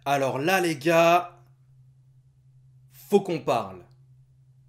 Alors là les gars, faut qu'on parle.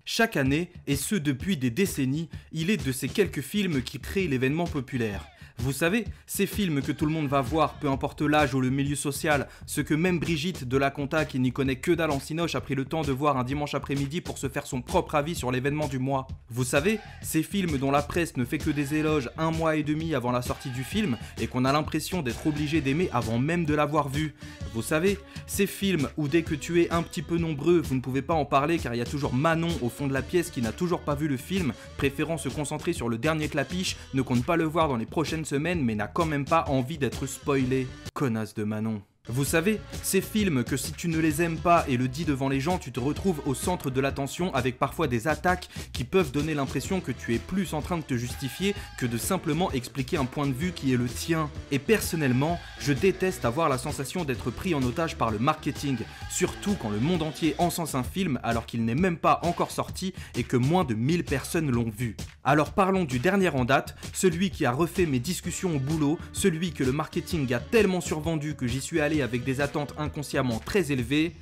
Chaque année, et ce depuis des décennies, il est de ces quelques films qui créent l'événement populaire. Vous savez, ces films que tout le monde va voir, peu importe l'âge ou le milieu social, ce que même Brigitte de la Compta, qui n'y connaît que dalle en cinoche, a pris le temps de voir un dimanche après-midi pour se faire son propre avis sur l'événement du mois. Vous savez, ces films dont la presse ne fait que des éloges un mois et demi avant la sortie du film et qu'on a l'impression d'être obligé d'aimer avant même de l'avoir vu. Vous savez, ces films où dès que tu es un petit peu nombreux, vous ne pouvez pas en parler car il y a toujours Manon au fond de la pièce qui n'a toujours pas vu le film, préférant se concentrer sur le dernier clapiche, ne compte pas le voir dans les prochaines semaines mais n'a quand même pas envie d'être spoilé. Connasse de Manon. Vous savez, ces films que si tu ne les aimes pas et le dis devant les gens, tu te retrouves au centre de l'attention avec parfois des attaques qui peuvent donner l'impression que tu es plus en train de te justifier que de simplement expliquer un point de vue qui est le tien. Et personnellement, je déteste avoir la sensation d'être pris en otage par le marketing, surtout quand le monde entier encense un film alors qu'il n'est même pas encore sorti et que moins de 1000 personnes l'ont vu. Alors parlons du dernier en date, celui qui a refait mes discussions au boulot, celui que le marketing a tellement survendu que j'y suis allé avec des attentes inconsciemment très élevées,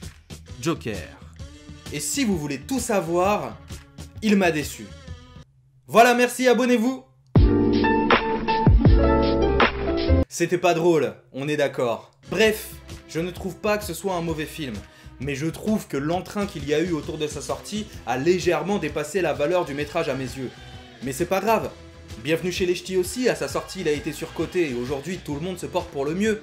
Joker. Et si vous voulez tout savoir, il m'a déçu. Voilà, merci, abonnez-vous. C'était pas drôle, on est d'accord. Bref, je ne trouve pas que ce soit un mauvais film, mais je trouve que l'entrain qu'il y a eu autour de sa sortie a légèrement dépassé la valeur du métrage à mes yeux. Mais c'est pas grave. Bienvenue chez les Ch'tis aussi, à sa sortie il a été surcoté et aujourd'hui tout le monde se porte pour le mieux.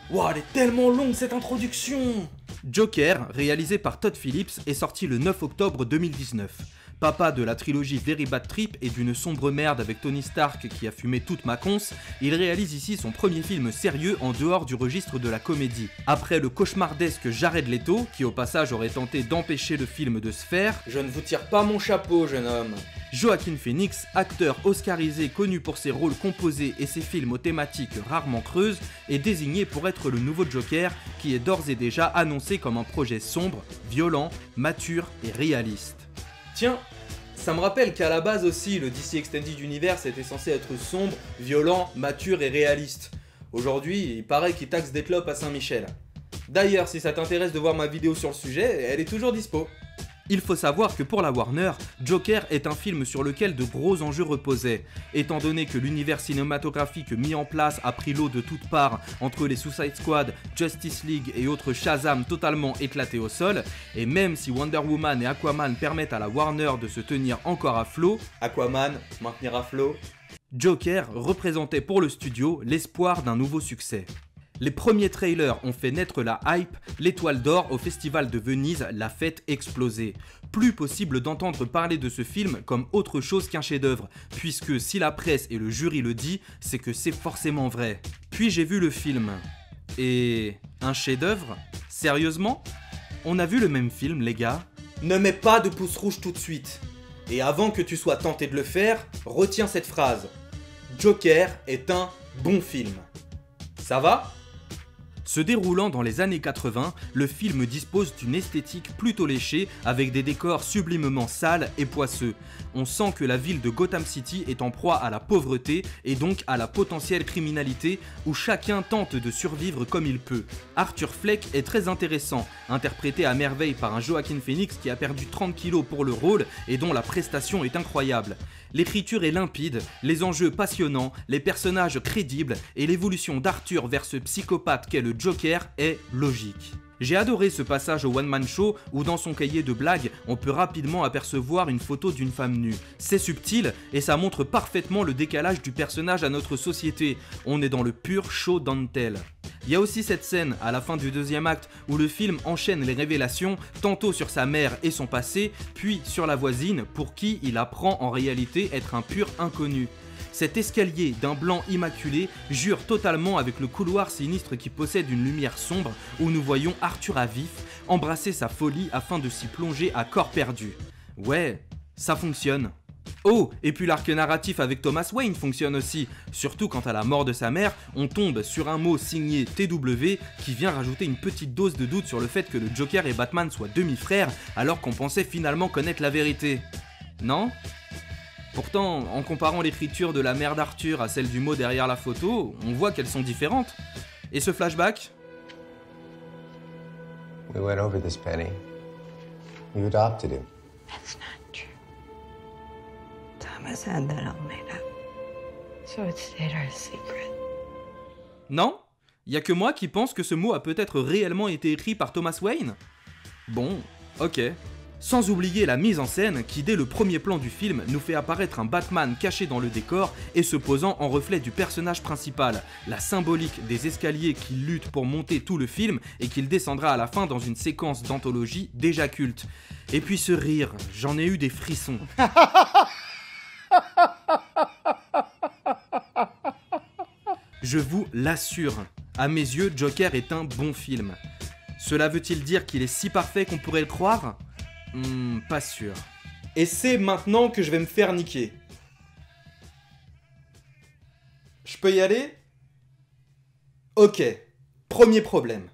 Wow, elle est tellement longue cette introduction! Joker, réalisé par Todd Phillips, est sorti le 9 octobre 2019. Papa de la trilogie Very Bad Trip et d'une sombre merde avec Tony Stark qui a fumé toute ma conce, il réalise ici son premier film sérieux en dehors du registre de la comédie. Après le cauchemardesque Jared Leto, qui au passage aurait tenté d'empêcher le film de se faire, je ne vous tire pas mon chapeau, jeune homme. Joaquin Phoenix, acteur oscarisé connu pour ses rôles composés et ses films aux thématiques rarement creuses, est désigné pour être le nouveau Joker qui est d'ores et déjà annoncé comme un projet sombre, violent, mature et réaliste. Tiens, ça me rappelle qu'à la base aussi, le DC Extended Universe était censé être sombre, violent, mature et réaliste. Aujourd'hui, il paraît qu'il taxe des clopes à Saint-Michel. D'ailleurs, si ça t'intéresse de voir ma vidéo sur le sujet, elle est toujours dispo. Il faut savoir que pour la Warner, Joker est un film sur lequel de gros enjeux reposaient. Étant donné que l'univers cinématographique mis en place a pris l'eau de toutes parts entre les Suicide Squad, Justice League et autres Shazam totalement éclatés au sol, et même si Wonder Woman et Aquaman permettent à la Warner de se tenir encore à flot, Aquaman, maintenir à flot, Joker représentait pour le studio l'espoir d'un nouveau succès. Les premiers trailers ont fait naître la hype, l'étoile d'or au festival de Venise l'a fait exploser. Plus possible d'entendre parler de ce film comme autre chose qu'un chef-d'œuvre, puisque si la presse et le jury le disent, c'est que c'est forcément vrai. Puis j'ai vu le film. Et un chef-d'œuvre? Sérieusement? On a vu le même film, les gars? Ne mets pas de pouce rouge tout de suite. Et avant que tu sois tenté de le faire, retiens cette phrase. Joker est un bon film. Ça va ? Se déroulant dans les années 80, le film dispose d'une esthétique plutôt léchée avec des décors sublimement sales et poisseux. On sent que la ville de Gotham City est en proie à la pauvreté et donc à la potentielle criminalité où chacun tente de survivre comme il peut. Arthur Fleck est très intéressant, interprété à merveille par un Joaquin Phoenix qui a perdu 30 kilos pour le rôle et dont la prestation est incroyable. L'écriture est limpide, les enjeux passionnants, les personnages crédibles et l'évolution d'Arthur vers ce psychopathe qu'est le Joker est logique. J'ai adoré ce passage au one-man show où dans son cahier de blagues, on peut rapidement apercevoir une photo d'une femme nue. C'est subtil et ça montre parfaitement le décalage du personnage à notre société. On est dans le pur show don't tell. Il y a aussi cette scène, à la fin du deuxième acte, où le film enchaîne les révélations, tantôt sur sa mère et son passé, puis sur la voisine, pour qui il apprend en réalité être un pur inconnu. Cet escalier d'un blanc immaculé jure totalement avec le couloir sinistre qui possède une lumière sombre, où nous voyons Arthur à vif embrasser sa folie afin de s'y plonger à corps perdu. Ouais, ça fonctionne. Oh, et puis l'arc narratif avec Thomas Wayne fonctionne aussi, surtout quand à la mort de sa mère, on tombe sur un mot signé TW qui vient rajouter une petite dose de doute sur le fait que le Joker et Batman soient demi-frères alors qu'on pensait finalement connaître la vérité. Non ? Pourtant, en comparant l'écriture de la mère d'Arthur à celle du mot derrière la photo, on voit qu'elles sont différentes. Et ce flashback ? We went over this, Penny. You adopted him. That's not true. Thomas had that all made up. So it stayed our secret. Non? Y a que moi qui pense que ce mot a peut-être réellement été écrit par Thomas Wayne? Bon, ok. Sans oublier la mise en scène qui, dès le premier plan du film, nous fait apparaître un Batman caché dans le décor et se posant en reflet du personnage principal, la symbolique des escaliers qu'il lutte pour monter tout le film et qu'il descendra à la fin dans une séquence d'anthologie déjà culte. Et puis ce rire, j'en ai eu des frissons. Je vous l'assure, à mes yeux, Joker est un bon film. Cela veut-il dire qu'il est si parfait qu'on pourrait le croire ? Pas sûr. Et c'est maintenant que je vais me faire niquer. Je peux y aller? Ok. Premier problème.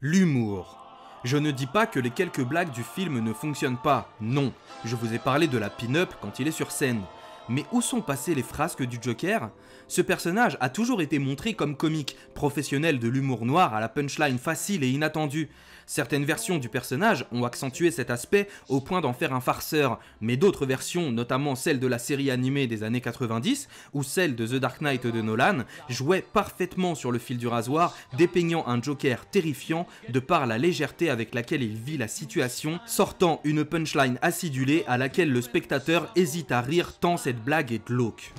L'humour. Je ne dis pas que les quelques blagues du film ne fonctionnent pas, non. Je vous ai parlé de la pin-up quand il est sur scène. Mais où sont passées les frasques du Joker ? Ce personnage a toujours été montré comme comique, professionnel de l'humour noir à la punchline facile et inattendue. Certaines versions du personnage ont accentué cet aspect au point d'en faire un farceur, mais d'autres versions, notamment celle de la série animée des années 90 ou celle de The Dark Knight de Nolan, jouaient parfaitement sur le fil du rasoir, dépeignant un Joker terrifiant de par la légèreté avec laquelle il vit la situation, sortant une punchline acidulée à laquelle le spectateur hésite à rire tant cette blague est glauque.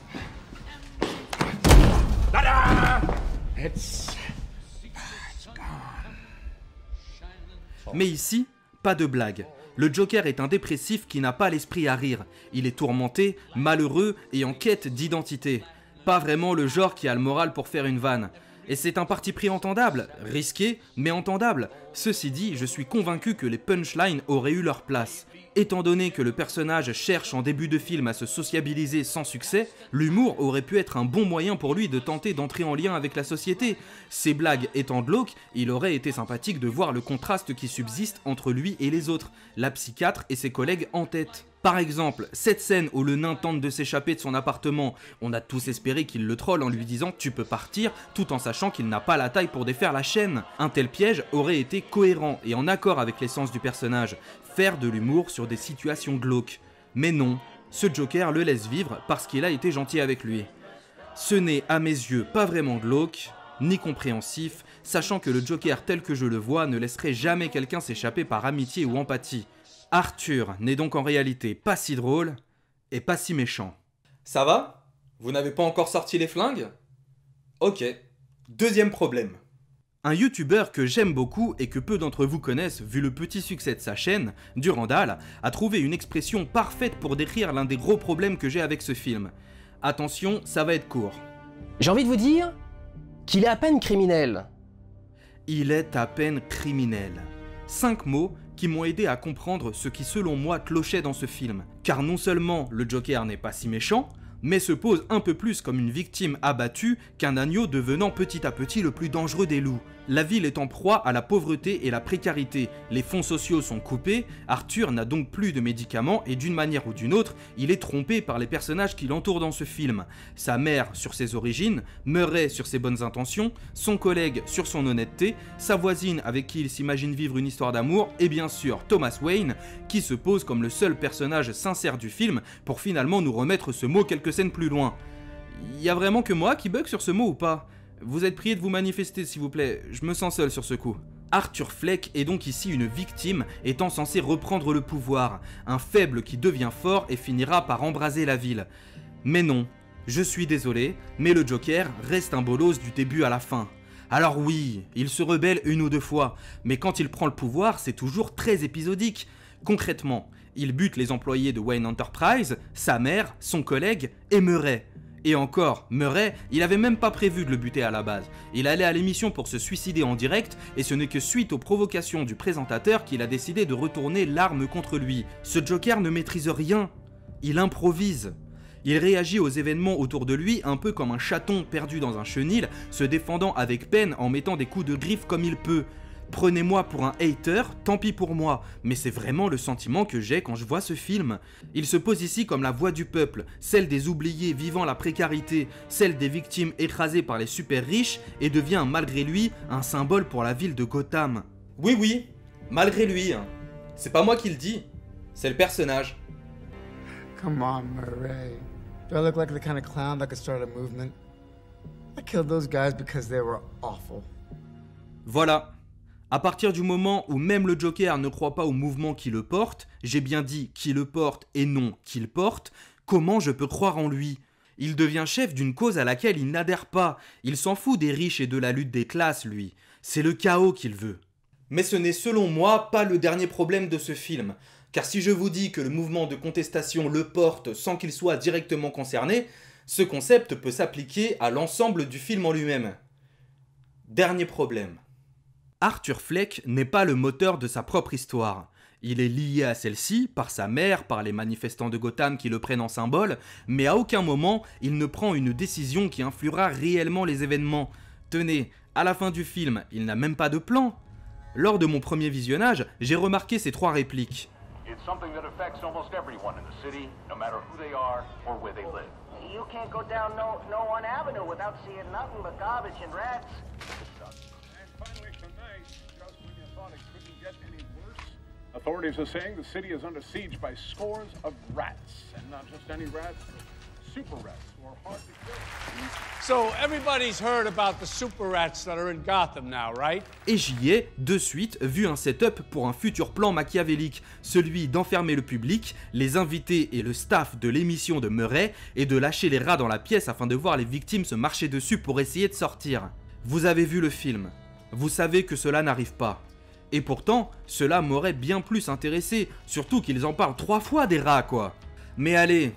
Mais ici, pas de blague. Le Joker est un dépressif qui n'a pas l'esprit à rire. Il est tourmenté, malheureux et en quête d'identité. Pas vraiment le genre qui a le moral pour faire une vanne. Et c'est un parti pris entendable, risqué, mais entendable. Ceci dit, je suis convaincu que les punchlines auraient eu leur place. Étant donné que le personnage cherche en début de film à se sociabiliser sans succès, l'humour aurait pu être un bon moyen pour lui de tenter d'entrer en lien avec la société. Ces blagues étant glauques, il aurait été sympathique de voir le contraste qui subsiste entre lui et les autres, la psychiatre et ses collègues en tête. Par exemple, cette scène où le nain tente de s'échapper de son appartement, on a tous espéré qu'il le troll en lui disant « tu peux partir » tout en sachant qu'il n'a pas la taille pour défaire la chaîne. Un tel piège aurait été cohérent et en accord avec l'essence du personnage, faire de l'humour sur des situations glauques. Mais non, ce Joker le laisse vivre parce qu'il a été gentil avec lui. Ce n'est à mes yeux pas vraiment glauque, ni compréhensif, sachant que le Joker tel que je le vois ne laisserait jamais quelqu'un s'échapper par amitié ou empathie. Arthur n'est donc en réalité pas si drôle et pas si méchant. Ça va? Vous n'avez pas encore sorti les flingues? Ok. Deuxième problème. Un youtubeur que j'aime beaucoup et que peu d'entre vous connaissent vu le petit succès de sa chaîne, Durandal, a trouvé une expression parfaite pour décrire l'un des gros problèmes que j'ai avec ce film. Attention, ça va être court. J'ai envie de vous dire qu'il est à peine criminel. Il est à peine criminel. 5 mots qui m'ont aidé à comprendre ce qui selon moi clochait dans ce film. Car non seulement le Joker n'est pas si méchant, mais se pose un peu plus comme une victime abattue qu'un agneau devenant petit à petit le plus dangereux des loups. La ville est en proie à la pauvreté et la précarité, les fonds sociaux sont coupés, Arthur n'a donc plus de médicaments et d'une manière ou d'une autre, il est trompé par les personnages qui l'entourent dans ce film. Sa mère sur ses origines, Murray sur ses bonnes intentions, son collègue sur son honnêteté, sa voisine avec qui il s'imagine vivre une histoire d'amour et bien sûr Thomas Wayne qui se pose comme le seul personnage sincère du film pour finalement nous remettre ce mot quelques scènes plus loin. Y a vraiment que moi qui bug sur ce mot ou pas ? Vous êtes prié de vous manifester s'il vous plaît, je me sens seul sur ce coup. Arthur Fleck est donc ici une victime étant censée reprendre le pouvoir, un faible qui devient fort et finira par embraser la ville. Mais non, je suis désolé, mais le Joker reste un bolos du début à la fin. Alors oui, il se rebelle une ou deux fois, mais quand il prend le pouvoir, c'est toujours très épisodique. Concrètement, il bute les employés de Wayne Enterprise, sa mère, son collègue et Murray. Et encore, Murray, il avait même pas prévu de le buter à la base. Il allait à l'émission pour se suicider en direct, et ce n'est que suite aux provocations du présentateur qu'il a décidé de retourner l'arme contre lui. Ce Joker ne maîtrise rien, il improvise. Il réagit aux événements autour de lui un peu comme un chaton perdu dans un chenil, se défendant avec peine en mettant des coups de griffe comme il peut. Prenez-moi pour un hater, tant pis pour moi, mais c'est vraiment le sentiment que j'ai quand je vois ce film. Il se pose ici comme la voix du peuple, celle des oubliés vivant la précarité, celle des victimes écrasées par les super riches, et devient malgré lui un symbole pour la ville de Gotham. Oui, Malgré lui, hein. C'est pas moi qui le dis, c'est le personnage. Come on, Murray. Do I look like the kind of clown that could start a movement? I killed those guys because they were awful. Voilà. À partir du moment où même le Joker ne croit pas au mouvement qui le porte, j'ai bien dit qui le porte et non qu'il porte, comment je peux croire en lui ? Il devient chef d'une cause à laquelle il n'adhère pas. Il s'en fout des riches et de la lutte des classes, lui. C'est le chaos qu'il veut. Mais ce n'est selon moi pas le dernier problème de ce film. Car si je vous dis que le mouvement de contestation le porte sans qu'il soit directement concerné, ce concept peut s'appliquer à l'ensemble du film en lui-même. Dernier problème. Arthur Fleck n'est pas le moteur de sa propre histoire. Il est lié à celle-ci par sa mère, par les manifestants de Gotham qui le prennent en symbole, mais à aucun moment il ne prend une décision qui influera réellement les événements. Tenez, à la fin du film, il n'a même pas de plan. Lors de mon premier visionnage, j'ai remarqué ces 3 répliques. It's something that affects almost everyone in the city, no matter who they are or where they live. You can't go down no one avenue without seeing nothing but garbage and rats. And finally tonight, just when you thought it couldn't get any worse, authorities are saying the city is under siege by scores of rats. And not just any rats, but super rats who are hard to kill. So everybody's heard about the super rats that are in Gotham now, right? Et j'y ai, de suite, vu un setup pour un futur plan machiavélique, celui d'enfermer le public, les invités et le staff de l'émission de Murray, et de lâcher les rats dans la pièce afin de voir les victimes se marcher dessus pour essayer de sortir. Vous avez vu le film, vous savez que cela n'arrive pas. Et pourtant, cela m'aurait bien plus intéressé, surtout qu'ils en parlent 3 fois des rats, quoi. Mais allez,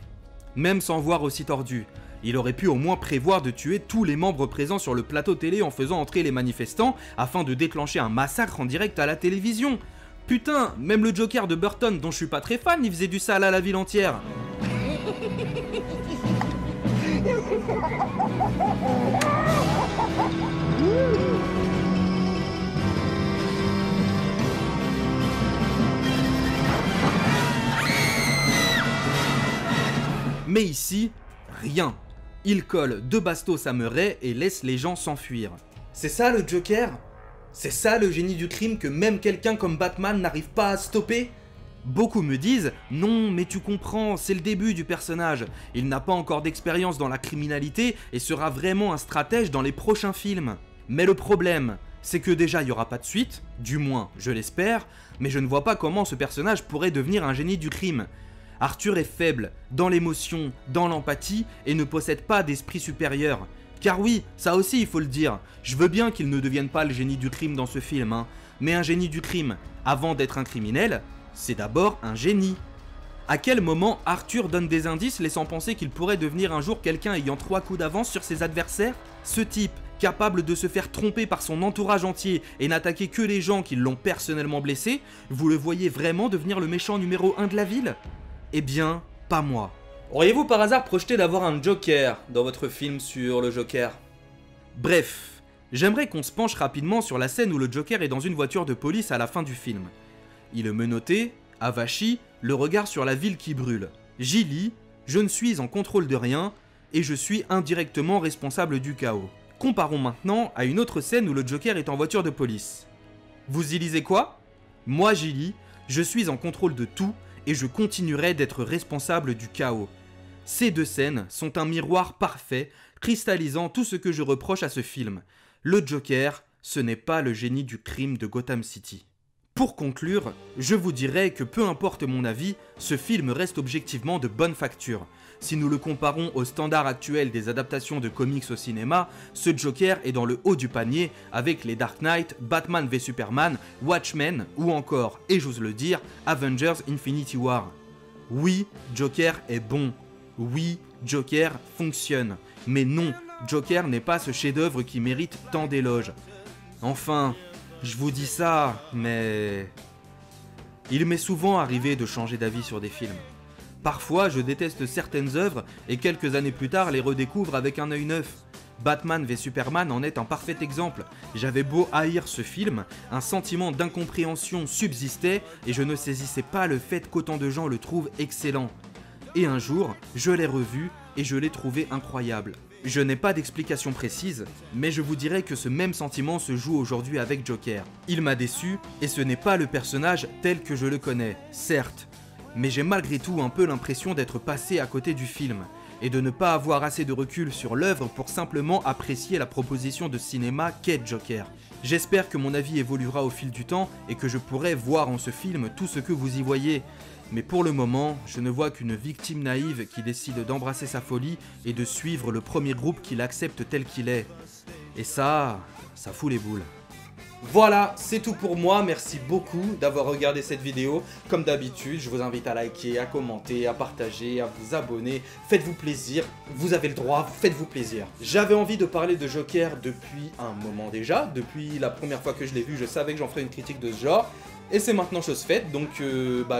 même sans voir aussi tordu, il aurait pu au moins prévoir de tuer tous les membres présents sur le plateau télé en faisant entrer les manifestants afin de déclencher un massacre en direct à la télévision. Putain, même le Joker de Burton, dont je suis pas très fan, il faisait du sale à la ville entière. Mais ici, rien. Il colle 2 bastos à Murray et laisse les gens s'enfuir. C'est ça le Joker ? C'est ça le génie du crime que même quelqu'un comme Batman n'arrive pas à stopper ? Beaucoup me disent « Non, mais tu comprends, c'est le début du personnage. Il n'a pas encore d'expérience dans la criminalité et sera vraiment un stratège dans les prochains films. » Mais le problème, c'est que déjà il n'y aura pas de suite, du moins je l'espère, mais je ne vois pas comment ce personnage pourrait devenir un génie du crime. Arthur est faible, dans l'émotion, dans l'empathie, et ne possède pas d'esprit supérieur. Car oui, ça aussi il faut le dire, je veux bien qu'il ne devienne pas le génie du crime dans ce film, hein, mais un génie du crime, avant d'être un criminel, c'est d'abord un génie. À quel moment Arthur donne des indices laissant penser qu'il pourrait devenir un jour quelqu'un ayant 3 coups d'avance sur ses adversaires ? Ce type, capable de se faire tromper par son entourage entier et n'attaquer que les gens qui l'ont personnellement blessé, vous le voyez vraiment devenir le méchant numéro 1 de la ville ? Eh bien, pas moi. Auriez-vous par hasard projeté d'avoir un Joker dans votre film sur le Joker ? Bref, j'aimerais qu'on se penche rapidement sur la scène où le Joker est dans une voiture de police à la fin du film. Il est menotté, avachi, le regard sur la ville qui brûle. J'y lis, je ne suis en contrôle de rien, et je suis indirectement responsable du chaos. Comparons maintenant à une autre scène où le Joker est en voiture de police. Vous y lisez quoi ? Moi j'y lis, je suis en contrôle de tout, et je continuerai d'être responsable du chaos. Ces 2 scènes sont un miroir parfait, cristallisant tout ce que je reproche à ce film. Le Joker, ce n'est pas le génie du crime de Gotham City. Pour conclure, je vous dirais que peu importe mon avis, ce film reste objectivement de bonne facture. Si nous le comparons au standard actuel des adaptations de comics au cinéma, ce Joker est dans le haut du panier avec les Dark Knight, Batman v Superman, Watchmen ou encore, et j'ose le dire, Avengers Infinity War. Oui, Joker est bon. Oui, Joker fonctionne. Mais non, Joker n'est pas ce chef-d'œuvre qui mérite tant d'éloges. Enfin, je vous dis ça, mais... Il m'est souvent arrivé de changer d'avis sur des films. Parfois, je déteste certaines œuvres et quelques années plus tard les redécouvre avec un œil neuf. Batman v Superman en est un parfait exemple. J'avais beau haïr ce film, un sentiment d'incompréhension subsistait et je ne saisissais pas le fait qu'autant de gens le trouvent excellent. Et un jour, je l'ai revu et je l'ai trouvé incroyable. Je n'ai pas d'explication précise, mais je vous dirais que ce même sentiment se joue aujourd'hui avec Joker. Il m'a déçu, et ce n'est pas le personnage tel que je le connais, certes, mais j'ai malgré tout un peu l'impression d'être passé à côté du film, et de ne pas avoir assez de recul sur l'œuvre pour simplement apprécier la proposition de cinéma qu'est Joker. J'espère que mon avis évoluera au fil du temps et que je pourrai voir en ce film tout ce que vous y voyez. Mais pour le moment, je ne vois qu'une victime naïve qui décide d'embrasser sa folie et de suivre le premier groupe qui l'accepte tel qu'il est. Et ça fout les boules. Voilà, c'est tout pour moi, merci beaucoup d'avoir regardé cette vidéo. Comme d'habitude, je vous invite à liker, à commenter, à partager, à vous abonner. Faites-vous plaisir, vous avez le droit, faites-vous plaisir. J'avais envie de parler de Joker depuis un moment déjà. Depuis la première fois que je l'ai vu, je savais que j'en ferais une critique de ce genre. Et c'est maintenant chose faite, donc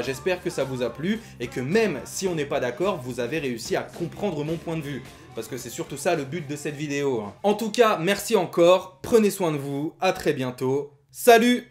j'espère que ça vous a plu et que même si on n'est pas d'accord, vous avez réussi à comprendre mon point de vue. Parce que c'est surtout ça le but de cette vidéo. En tout cas, merci encore, prenez soin de vous, à très bientôt, salut!